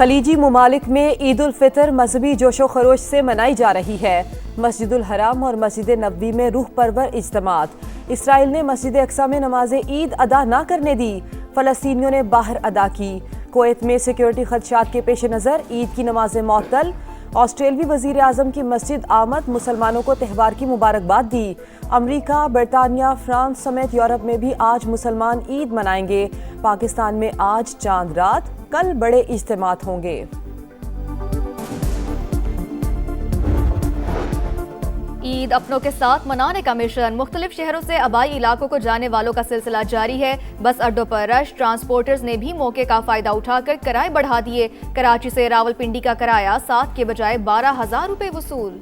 खलीजी ममालिक में ईद उल फितर मजहबी जोशो खरोश से मनाई जा रही है। मस्जिदुल हराम और मस्जिद नबवी में रूह परवर इज्तिमात। इसराइल ने मस्जिद अक्सा में नमाज ईद अदा न करने दी, फलस्तीनियों ने बाहर अदा की। कुवैत में सिक्योरिटी खदशात के पेश नज़र ईद की नमाज मअतल। ऑस्ट्रेलवी वजीर आजम की मस्जिद आमद मुसलमानों को त्यौहार की मुबारकबाद दी। अमरीका, बरतानिया, फ्रांस समेत यूरोप में भी आज मुसलमान ईद मनाएंगे। पाकिस्तान में आज चांद रात, कल बड़े इज्तिमात होंगे। ईद अपनों के साथ मनाने का मिशन। मुख्तलिफ शहरों से आबाई इलाकों को जाने वालों का सिलसिला जारी है। बस अड्डों पर रश। ट्रांसपोर्टर्स ने भी मौके का फायदा उठाकर किराए बढ़ा दिए। कराची से रावलपिंडी का किराया 7 के बजाय 12,000 रुपए वसूल।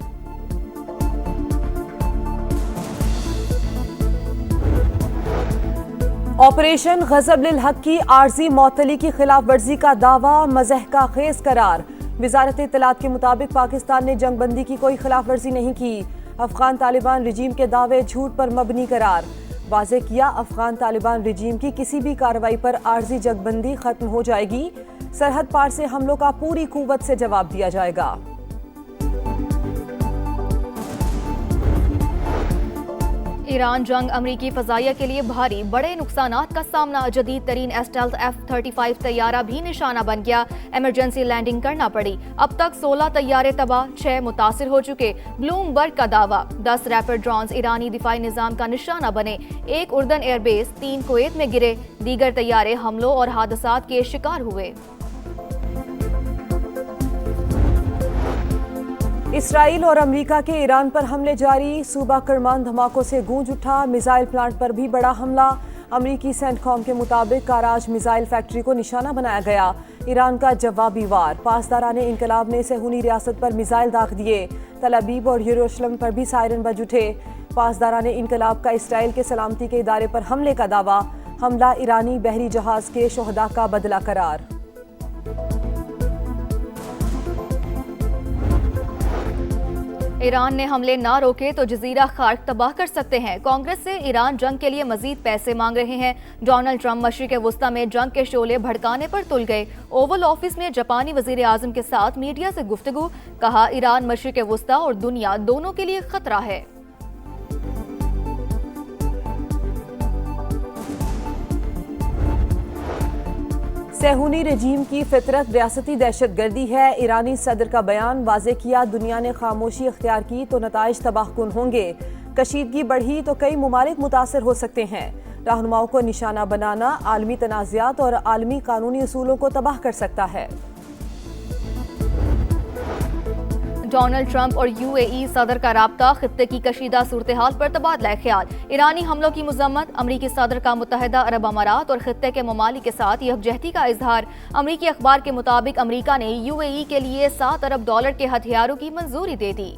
ऑपरेशन गजब लिल हक की आर्जी मअतली की खिलाफ वर्जी का दावा मज़हका खेज करार। वजारत इत्तलात के मुताबिक पाकिस्तान ने जंगबंदी की कोई खिलाफ वर्जी नहीं की। अफगान तालिबान रिजीम के दावे झूठ पर मबनी करार। वाज़े किया, अफगान तालिबान रिजीम की किसी भी कार्रवाई पर आर्जी जंगबंदी खत्म हो जाएगी। सरहद पार से हमलों का पूरी कुव्वत से जवाब दिया जाएगा। ईरान जंग अमरीकी फजाइया के लिए भारी, बड़े नुकसानात का सामना। जदीद तरीन एस्टेल्थ F-35 तैयारा भी निशाना बन गया। इमरजेंसी लैंडिंग करना पड़ी। अब तक 16 तैयारे तबाह, 6 मुतासिर हो चुके। ब्लूमबर्ग का दावा। 10 रैपिड ड्रोन्स ईरानी दिफाई निजाम का निशाना बने। 1 उर्दन एयरबेस, 3 कुवैत में गिरे। दीगर तैयारे हमलों और हादसात के शिकार हुए। इसराइल और अमेरिका के ईरान पर हमले जारी। सूबा करमान धमाकों से गूंज उठा। मिसाइल प्लांट पर भी बड़ा हमला। अमेरिकी सेंटकॉम के मुताबिक कराज मिसाइल फैक्ट्री को निशाना बनाया गया। ईरान का जवाबी वार। पासदाराने इनकलाब ने सेहूनी रियासत पर मिसाइल दाग दिए। तल अबीब और यरूशलेम पर भी सायरन बज उठे। पासदाराने इनकलाब का इसराइल के सलामती के इदारे पर हमले का दावा। हमला ईरानी बहरी जहाज के शोहदा का बदला करार। ईरान ने हमले ना रोके तो जजीरा खार्क तबाह कर सकते हैं। कांग्रेस से ईरान जंग के लिए मजीद पैसे मांग रहे हैं। डोनाल्ड ट्रंप मशरिक वस्ता में जंग के शोले भड़काने पर तुल गए। ओवल ऑफिस में जापानी वजीर आजम के साथ मीडिया से गुफ्तगू। कहा, ईरान मशरिक वस्ता और दुनिया दोनों के लिए खतरा है। सेहूनी रजीम की फितरत रियासती दहशत गर्दी है। ईरानी सदर का बयान। वाज़े किया, दुनिया ने खामोशी अख्तियार की तो नताइज तबाहकुन होंगे। कशीदगी बढ़ी तो कई ममालिक मुतासर हो सकते हैं। रहनुमाओं को निशाना बनाना आलमी तनाज़ात और आलमी कानूनी उसूलों को तबाह कर सकता है। डोनाल्ड ट्रंप और UAE सदर का राब्ता। खित्ते की कशीदा सूरत हाल पर तबादला ख्याल। ईरानी हमलों की मजम्मत। अमरीकी सदर का मुत्तहिदा अरब अमारात और खित्ते के ममालिक के साथ यकजहती का इजहार। अमरीकी अखबार के मुताबिक अमरीका ने UAE के लिए $7 अरब के हथियारों की मंजूरी दे दी।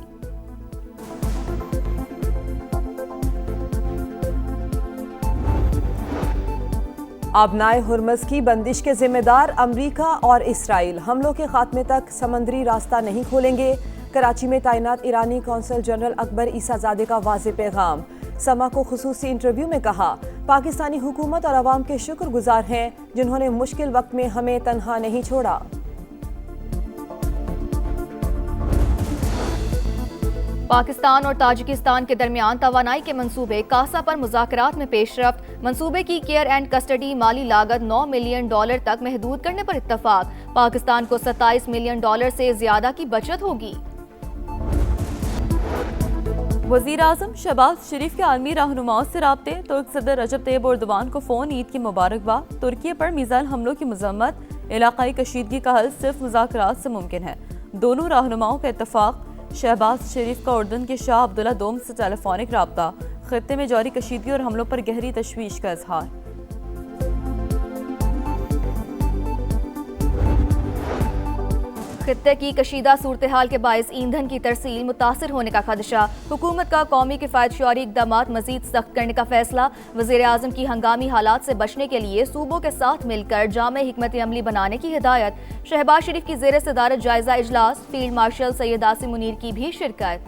आबनाए हुर्मस की बंदिश के जिम्मेदार अमरीका और इसराइल हमलों के खात्मे तक समंदरी रास्ता नहीं खोलेंगे। कराची में तैनात ईरानी कौंसल जनरल अकबर ईसाजादे का वाज़े पैगाम। समा को खुसूसी इंटरव्यू में कहा, पाकिस्तानी हुकूमत और अवाम के शुक्रगुजार हैं जिन्होंने मुश्किल वक्त में हमें तन्हा नहीं छोड़ा। पाकिस्तान और ताजिकिस्तान के दरमियान तवानाई के मंसूबे। कासा पर मुज़ाकरात में पेशरफ्त। मंसूबे की केयर एंड कस्टडी माली लागत $9 मिलियन तक महदूद करने पर इत्तफाक। पाकिस्तान को $27 मिलियन से ज्यादा की बचत होगी। वज़ीर आज़म शहबाज शरीफ के आलमी रहनुमाओं से राब्ते। तुर्क सदर रजब तैयब एर्दोगान को फ़ोन। ईद की मुबारकबाद। तुर्की पर मिसाइल हमलों की मजम्मत। इलाकाई कशीदगी का हल सिर्फ मुज़ाकरात से मुमकिन है। दोनों रहनुमाओं का इत्तफाक। शहबाज शरीफ का उर्दन के शाह अब्दुल्ला दोम से टेलीफोनिक राब्ता। खित्ते में जारी कशीदगी और हमलों पर गहरी तशवीश का इजहार। खित्ते की कशीदा सूरत हाल के बायस ईंधन की तरसील मुतासिर होने का खदशा। हुकूमत का कौमी किफ़ायतशुमारी इक़दाम मजीद सख्त करने का फैसला। वज़ीर आज़म की हंगामी हालात से बचने के लिए सूबों के साथ मिलकर जामे हिकमत अमली बनाने की हिदायत। शहबाज शरीफ की ज़ेर सदारत जायजा इजलास। फील्ड मार्शल सैयद आसिम मुनीर की भी शिरकत।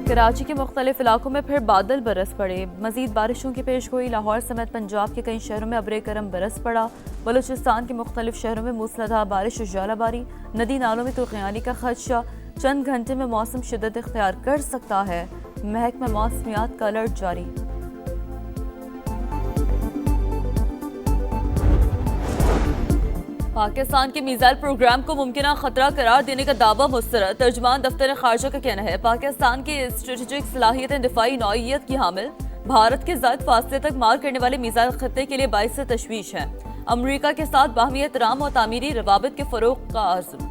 कराची के मुख्तलिफ इलाकों में फिर बादल बरस पड़े। मजीद बारिशों की पेशगोई। लाहौर समेत पंजाब के कई शहरों में अब्रे करम बरस पड़ा। बलूचिस्तान के मुख्तलिफ शहरों में मूसलाधार बारिश और जालाबारी। नदी नालों में तुर्कियानी का खदशा। चंद घंटे में मौसम शिद्दत इख्तियार कर सकता है। महकमा मौसमियात का अलर्ट जारी। पाकिस्तान के मिसाइल प्रोग्राम को मुमकिन खतरा करार देने का दावा मुस्तरद। तर्जुमान दफ्तर खारजा का कहना है पाकिस्तान की स्ट्रेटेजिक सलाहियतें दिफाई नौइयत की हामिल भारत के ज़ायद फासले तक मार करने वाले मिसाइल खत्ते के लिए बाइस तशवीश हैं। अमरीका के साथ बाहमी एहतराम और तामीरी रवाबित के फरोग का आज़म।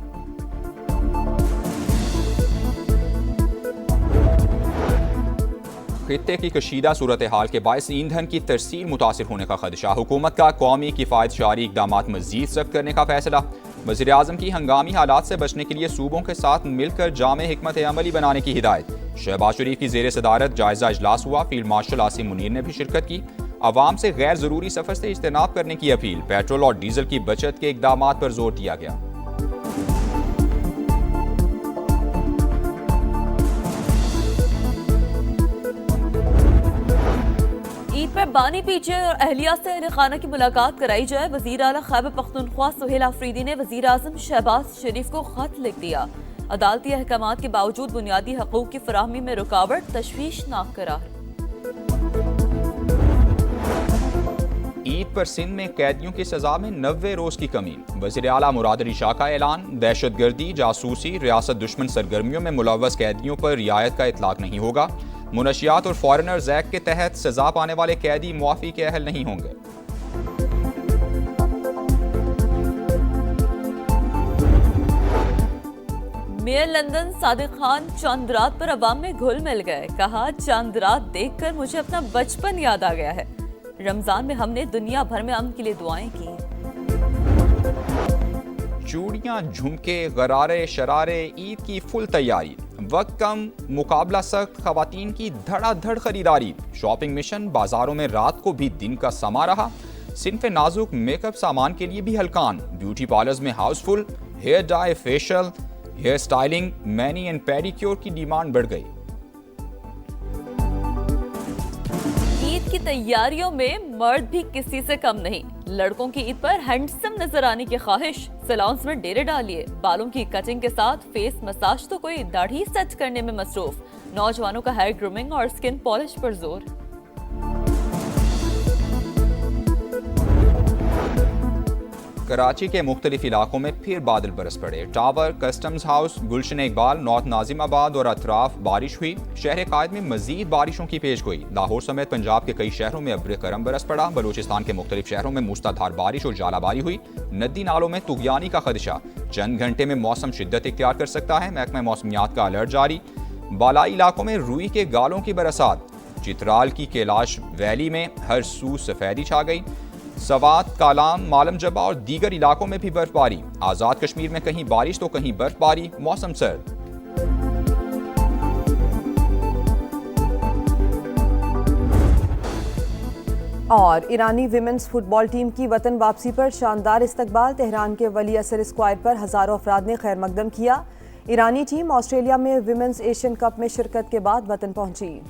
खित्ते की कशीदा सूरत हाल के बायस ईंधन की तरसील मुतासिर होने का खदशा। हुकूमत का कौमी किफ़ायतशारी इक़दामात मज़ीद सख्त करने का फैसला। वज़ीर आज़म की हंगामी हालात से बचने के लिए सूबों के साथ मिलकर जामे हिकमत अमली बनाने की हिदायत। शहबाज शरीफ की ज़ेर सदारत जायज़ा इजलास हुआ। फील्ड मार्शल आसिम मुनीर ने भी शिरकत की। अवाम से गैर ज़रूरी सफ़र से इज्तनाब करने की अपील। पेट्रोल और डीजल की बचत के इक़दामात पर जोर दिया गया। ईद पर बानी पीछे और अहलिया से अहल खाना की मुलाकात कराई जाए। वज़ीर आला खैबर पख्तूनख्वा सुहेल आफरीदी ने वज़ीर आज़म शहबाज शरीफ को खत लिख दिया। अदालती अहकामात के बावजूद बुनियादी हकूक़ की फराहमी में रुकावट तशवीशनाक करार। ईद पर सिंध में कैदियों की सजा में 90 रोज की कमी। वज़ीर आला मुराद अली शाह का ऐलान। दहशतगर्दी, जासूसी, रियासत दुश्मन सरगर्मियों में मुलव्वस कैदियों पर रियायत का इतलाक नहीं होगा। मुनशियात और फॉरेनर्स एक्ट के तहत सजा पाने वाले कैदी मुआफ़ी के अहल नहीं होंगे। मेयर लंदन सादिक खान चांद रात पर अवाम में घुल मिल गए। कहा चांद रात देखकर मुझे अपना बचपन याद आ गया है। रमजान में हमने दुनिया भर में अमन के लिए दुआएं की। चूड़ियां, झुमके, गरारे, शरारे, ईद की फुल तैयारी। वक्त कम, मुकाबला सख्त, खवातीन की धड़ाधड़ खरीदारी। शॉपिंग मिशन बाजारों में रात को भी दिन का समा रहा। सिंफ नाजुक मेकअप सामान के लिए भी हलकान। ब्यूटी पार्लर्स में house full. Hair dye, facial, hair styling, mani and pedicure की डिमांड बढ़ गई। ईद की तैयारियों में मर्द भी किसी से कम नहीं। लड़कों की ईद पर हैंडसम नजर आने की ख्वाहिश। सैलून्स में डेरे डालिए। बालों की कटिंग के साथ फेस मसाज तो कोई दाढ़ी सेट करने में मसरूफ। नौजवानों का हेयर ग्रूमिंग और स्किन पॉलिश पर जोर। कराची के मुख्तलिफ इलाकों में फिर बादल बरस पड़े। टावर, कस्टम्स हाउस, गुलशन इकबाल, नॉर्थ नाजिमाबाद और अतराफ बारिश हुई। शहर कायद में मजीद बारिशों की पेशगोई। लाहौर समेत पंजाब के कई शहरों में अब्र करम बरस पड़ा। बलूचिस्तान के मुख्तलिफ शहरों में मूसलाधार बारिश और जालाबारी हुई। नदी नालों में तुगयानी का खदशा। चंद घंटे में मौसम शिद्दत इख्तियार कर सकता है। महकमा मौसमियात का अलर्ट जारी। बालाई इलाकों में रुई के गालों की बरसात। चित्राल की कैलाश वैली में हर सू सफेदी छा गई। सवात, कालाम, मालम जबा और दीगर इलाकों में भी बर्फबारी। आज़ाद कश्मीर में कहीं बारिश तो कहीं बर्फबारी। मौसम सर्द। और ईरानी विमेंस फुटबॉल टीम की वतन वापसी पर शानदार इस्तकबाल। तेहरान के वली असर स्क्वायर पर हजारों अफराद ने खैर मकदम किया। ईरानी टीम ऑस्ट्रेलिया में विमेंस एशियन कप में शिरकत के बाद वतन पहुंची।